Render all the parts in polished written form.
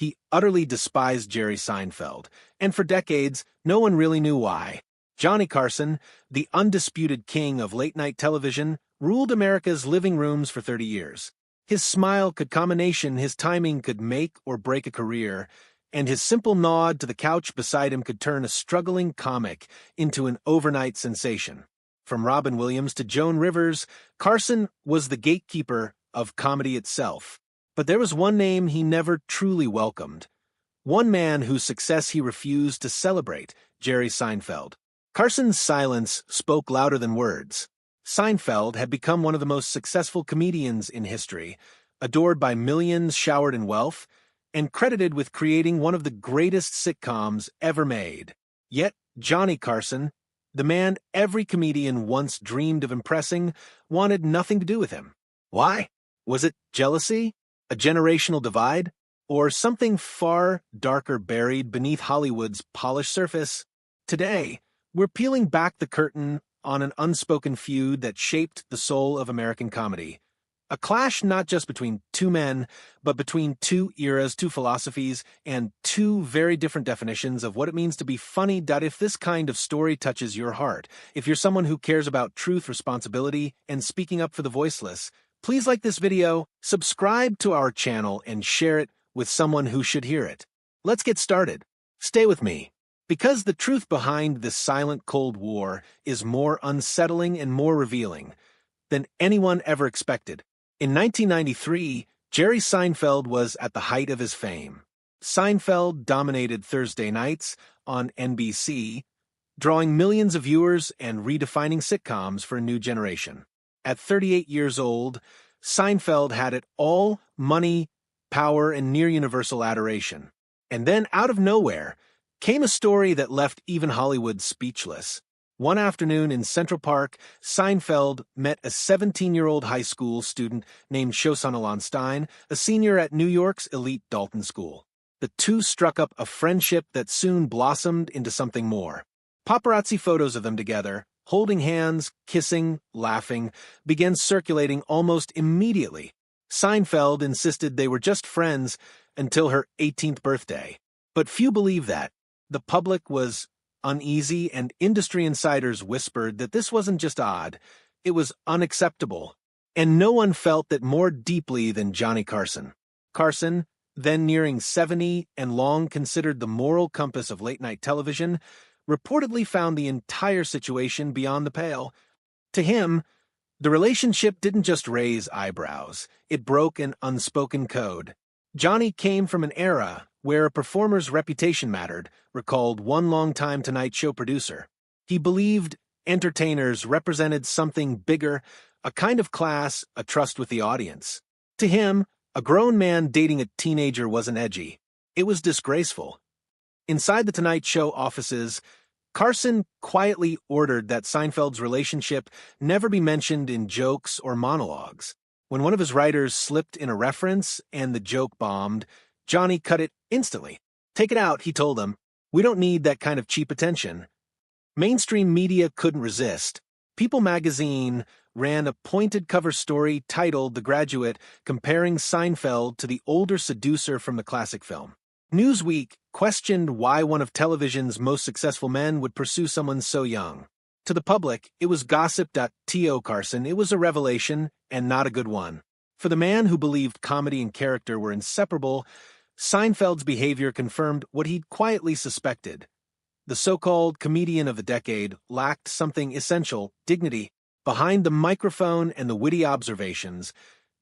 He utterly despised Jerry Seinfeld, and for decades, no one really knew why. Johnny Carson, the undisputed king of late-night television, ruled America's living rooms for 30 years. His smile could combination, his timing could make or break a career, and his simple nod to the couch beside him could turn a struggling comic into an overnight sensation. From Robin Williams to Joan Rivers, Carson was the gatekeeper of comedy itself. But there was one name he never truly welcomed. One man whose success he refused to celebrate, Jerry Seinfeld. Carson's silence spoke louder than words. Seinfeld had become one of the most successful comedians in history, adored by millions, showered in wealth, and credited with creating one of the greatest sitcoms ever made. Yet Johnny Carson, the man every comedian once dreamed of impressing, wanted nothing to do with him. Why? Was it jealousy? A generational divide? Or something far darker buried beneath Hollywood's polished surface? Today, we're peeling back the curtain on an unspoken feud that shaped the soul of American comedy. A clash not just between two men, but between two eras, two philosophies, and two very different definitions of what it means to be funny. If this kind of story touches your heart, if you're someone who cares about truth, responsibility, and speaking up for the voiceless, please like this video, subscribe to our channel, and share it with someone who should hear it. Let's get started. Stay with me, because the truth behind this silent Cold War is more unsettling and more revealing than anyone ever expected. In 1993, Jerry Seinfeld was at the height of his fame. Seinfeld dominated Thursday nights on NBC, drawing millions of viewers and redefining sitcoms for a new generation. At 38 years old, Seinfeld had it all: money, power, and near-universal adoration. And then, out of nowhere, came a story that left even Hollywood speechless. One afternoon in Central Park, Seinfeld met a 17-year-old high school student named Shosanna Stein, a senior at New York's elite Dalton School. The two struck up a friendship that soon blossomed into something more. Paparazzi photos of them together, holding hands, kissing, laughing, began circulating almost immediately. Seinfeld insisted they were just friends until her 18th birthday. But few believed that. The public was uneasy, and industry insiders whispered that this wasn't just odd, it was unacceptable. And no one felt that more deeply than Johnny Carson. Carson, then nearing 70 and long considered the moral compass of late-night television, reportedly found the entire situation beyond the pale. To him, the relationship didn't just raise eyebrows, it broke an unspoken code. Johnny came from an era where a performer's reputation mattered, recalled one longtime Tonight Show producer. He believed entertainers represented something bigger, a kind of class, a trust with the audience. To him, a grown man dating a teenager wasn't edgy. It was disgraceful. Inside the Tonight Show offices, Carson quietly ordered that Seinfeld's relationship never be mentioned in jokes or monologues. When one of his writers slipped in a reference and the joke bombed, Johnny cut it instantly. "Take it out," he told them. "We don't need that kind of cheap attention." Mainstream media couldn't resist. People magazine ran a pointed cover story titled "The Graduate," comparing Seinfeld to the older seducer from the classic film. Newsweek questioned why one of television's most successful men would pursue someone so young. To the public, it was gossip. To Carson, it was a revelation, and not a good one. For the man who believed comedy and character were inseparable, Seinfeld's behavior confirmed what he'd quietly suspected. The so-called comedian of the decade lacked something essential: dignity. Behind the microphone and the witty observations,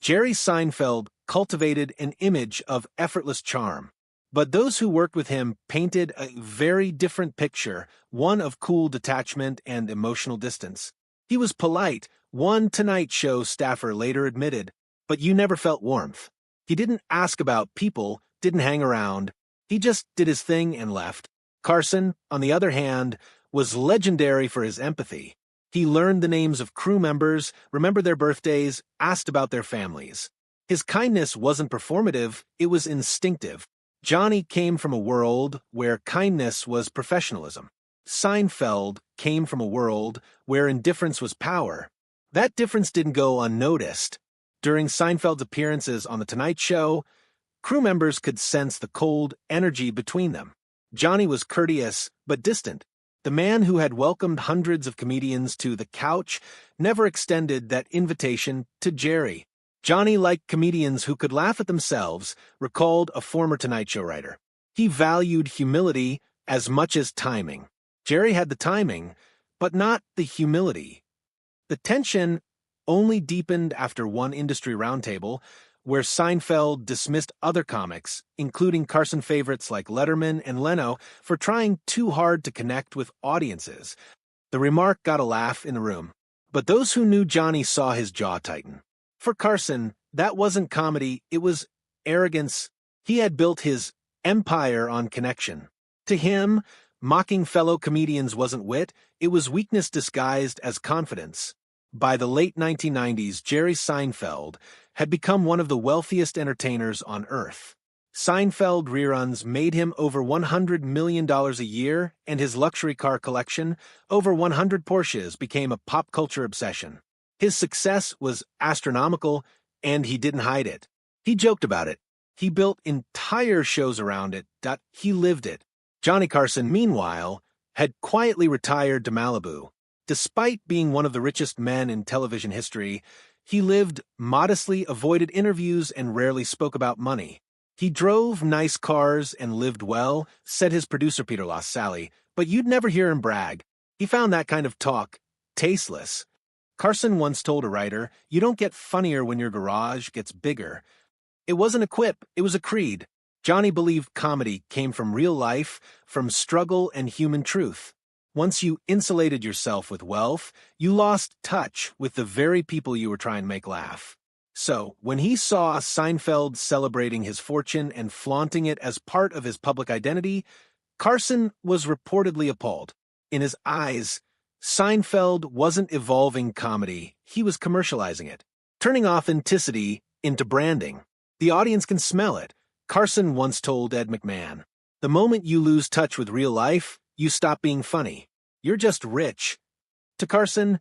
Jerry Seinfeld cultivated an image of effortless charm. But those who worked with him painted a very different picture, one of cool detachment and emotional distance. He was polite, one Tonight Show staffer later admitted, but you never felt warmth. He didn't ask about people, didn't hang around. He just did his thing and left. Carson, on the other hand, was legendary for his empathy. He learned the names of crew members, remembered their birthdays, asked about their families. His kindness wasn't performative, it was instinctive. Johnny came from a world where kindness was professionalism. Seinfeld came from a world where indifference was power. That difference didn't go unnoticed. During Seinfeld's appearances on The Tonight Show, Crew members could sense the cold energy between them. Johnny was courteous but distant. The man who had welcomed hundreds of comedians to the couch never extended that invitation to Jerry. Johnny liked comedians who could laugh at themselves, recalled a former Tonight Show writer. He valued humility as much as timing. Jerry had the timing, but not the humility. The tension only deepened after one industry roundtable, where Seinfeld dismissed other comics, including Carson favorites like Letterman and Leno, for trying too hard to connect with audiences. The remark got a laugh in the room, but those who knew Johnny saw his jaw tighten. For Carson, that wasn't comedy, it was arrogance. He had built his empire on connection. To him, mocking fellow comedians wasn't wit, it was weakness disguised as confidence. By the late 1990s, Jerry Seinfeld had become one of the wealthiest entertainers on Earth. Seinfeld reruns made him over $100 million a year, and his luxury car collection, over 100 Porsches, became a pop culture obsession. His success was astronomical, and he didn't hide it. He joked about it. He built entire shows around it. He lived it. Johnny Carson, meanwhile, had quietly retired to Malibu. Despite being one of the richest men in television history, he lived modestly, avoided interviews, and rarely spoke about money. He drove nice cars and lived well, said his producer Peter Lost Sally, but you'd never hear him brag. He found that kind of talk tasteless. Carson once told a writer, "You don't get funnier when your garage gets bigger." It wasn't a quip, it was a creed. Johnny believed comedy came from real life, from struggle and human truth. Once you insulated yourself with wealth, you lost touch with the very people you were trying to make laugh. So, when he saw Seinfeld celebrating his fortune and flaunting it as part of his public identity, Carson was reportedly appalled. In his eyes, Seinfeld wasn't evolving comedy, he was commercializing it, turning authenticity into branding. The audience can smell it. Carson once told Ed McMahon, "The moment you lose touch with real life, you stop being funny. You're just rich." To Carson,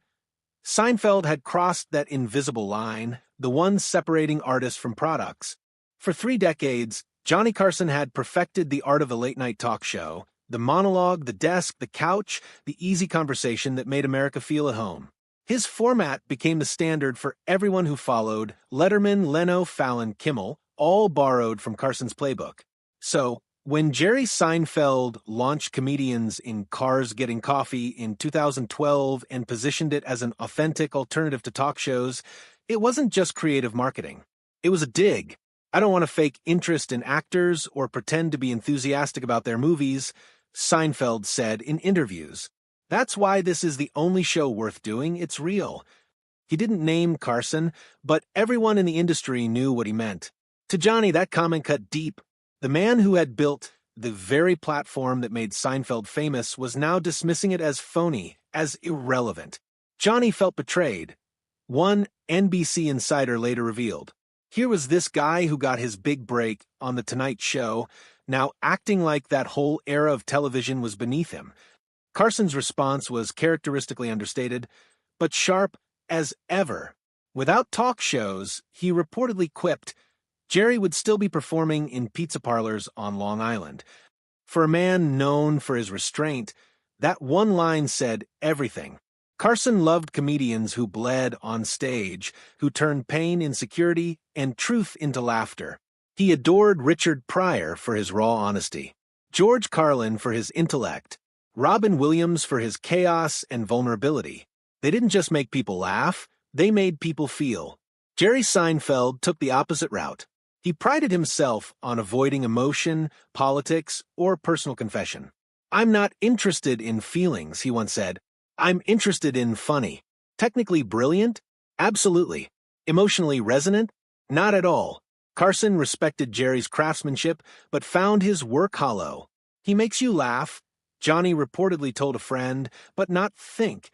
Seinfeld had crossed that invisible line, the one separating artists from products. For 3 decades, Johnny Carson had perfected the art of a late-night talk show, the monologue, the desk, the couch, the easy conversation that made America feel at home. His format became the standard for everyone who followed. Letterman, Leno, Fallon, Kimmel, all borrowed from Carson's playbook. So, when Jerry Seinfeld launched comedians in Cars Getting Coffee in 2012 and positioned it as an authentic alternative to talk shows, it wasn't just creative marketing. It was a dig. "I don't want to fake interest in actors or pretend to be enthusiastic about their movies," Seinfeld said in interviews. "That's why this is the only show worth doing, it's real." He didn't name Carson, but everyone in the industry knew what he meant. To Johnny, that comment cut deep. The man who had built the very platform that made Seinfeld famous was now dismissing it as phony, as irrelevant. Johnny felt betrayed. One NBC insider later revealed, here was this guy who got his big break on The Tonight Show, now acting like that whole era of television was beneath him. Carson's response was characteristically understated, but sharp as ever. Without talk shows, he reportedly quipped, Jerry would still be performing in pizza parlors on Long Island. For a man known for his restraint, that one line said everything. Carson loved comedians who bled on stage, who turned pain, insecurity, and truth into laughter. He adored Richard Pryor for his raw honesty, George Carlin for his intellect, Robin Williams for his chaos and vulnerability. They didn't just make people laugh, they made people feel. Jerry Seinfeld took the opposite route. He prided himself on avoiding emotion, politics, or personal confession. "I'm not interested in feelings," he once said. "I'm interested in funny." Technically brilliant? Absolutely. Emotionally resonant? Not at all. Carson respected Jerry's craftsmanship, but found his work hollow. "He makes you laugh," Johnny reportedly told a friend, "but not think."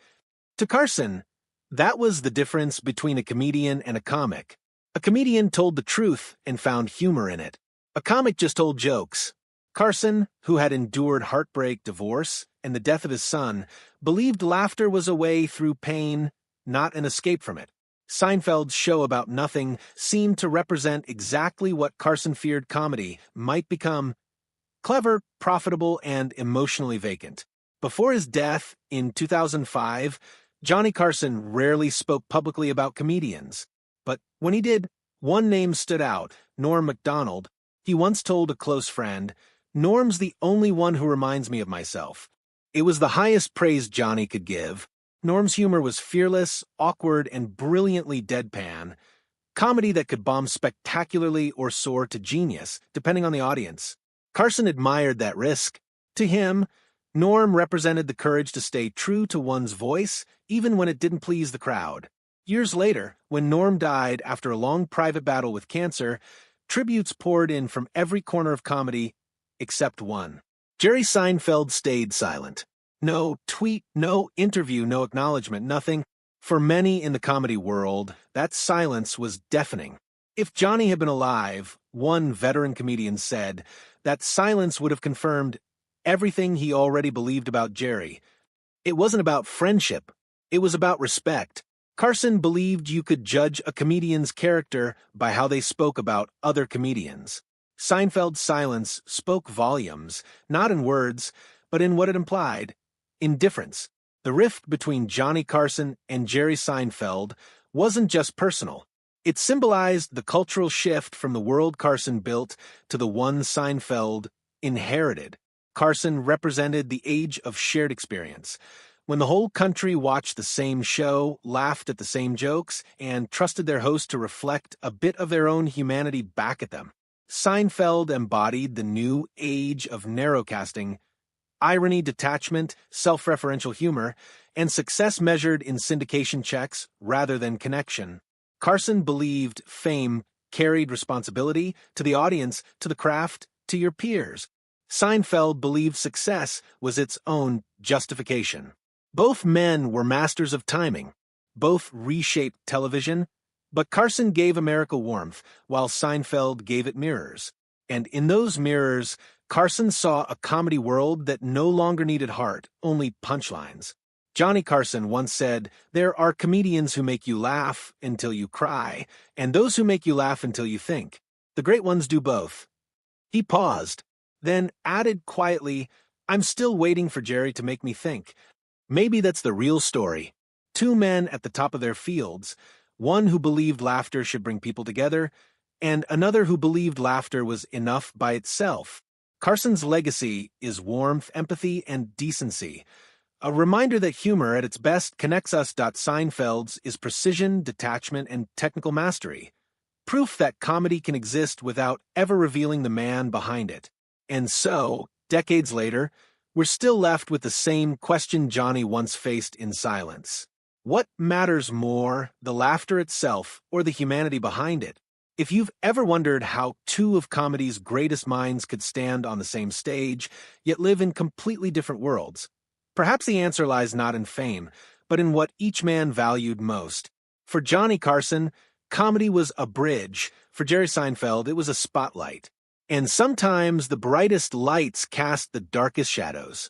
To Carson, that was the difference between a comedian and a comic. A comedian told the truth and found humor in it. A comic just told jokes. Carson, who had endured heartbreak, divorce, and the death of his son, believed laughter was a way through pain, not an escape from it. Seinfeld's show about nothing seemed to represent exactly what Carson feared comedy might become: clever, profitable, and emotionally vacant. Before his death in 2005, Johnny Carson rarely spoke publicly about comedians. But when he did, one name stood out: Norm Macdonald. He once told a close friend, "Norm's the only one who reminds me of myself." It was the highest praise Johnny could give. Norm's humor was fearless, awkward, and brilliantly deadpan. Comedy that could bomb spectacularly or soar to genius, depending on the audience. Carson admired that risk. To him, Norm represented the courage to stay true to one's voice, even when it didn't please the crowd. Years later, when Norm died after a long private battle with cancer, tributes poured in from every corner of comedy, except one. Jerry Seinfeld stayed silent. No tweet, no interview, no acknowledgement, nothing. For many in the comedy world, that silence was deafening. If Johnny had been alive, one veteran comedian said, that silence would have confirmed everything he already believed about Jerry. It wasn't about friendship. It was about respect. Carson believed you could judge a comedian's character by how they spoke about other comedians. Seinfeld's silence spoke volumes, not in words, but in what it implied: indifference. The rift between Johnny Carson and Jerry Seinfeld wasn't just personal. It symbolized the cultural shift from the world Carson built to the one Seinfeld inherited. Carson represented the age of shared experience, when the whole country watched the same show, laughed at the same jokes, and trusted their host to reflect a bit of their own humanity back at them. Seinfeld embodied the new age of narrowcasting: irony, detachment, self-referential humor, and success measured in syndication checks rather than connection. Carson believed fame carried responsibility to the audience, to the craft, to your peers. Seinfeld believed success was its own justification. Both men were masters of timing. Both reshaped television, but Carson gave America warmth, while Seinfeld gave it mirrors. And in those mirrors, Carson saw a comedy world that no longer needed heart, only punchlines. Johnny Carson once said, "There are comedians who make you laugh until you cry, and those who make you laugh until you think. The great ones do both." He paused, then added quietly, "I'm still waiting for Jerry to make me think." Maybe that's the real story. Two men at the top of their fields, one who believed laughter should bring people together, and another who believed laughter was enough by itself. Carson's legacy is warmth, empathy, and decency. A reminder that humor at its best connects us. Seinfeld's is precision, detachment, and technical mastery. Proof that comedy can exist without ever revealing the man behind it. And so, decades later, we're still left with the same question Johnny once faced in silence. What matters more, the laughter itself or the humanity behind it? If you've ever wondered how two of comedy's greatest minds could stand on the same stage, yet live in completely different worlds, perhaps the answer lies not in fame, but in what each man valued most. For Johnny Carson, comedy was a bridge. For Jerry Seinfeld, it was a spotlight. And sometimes the brightest lights cast the darkest shadows.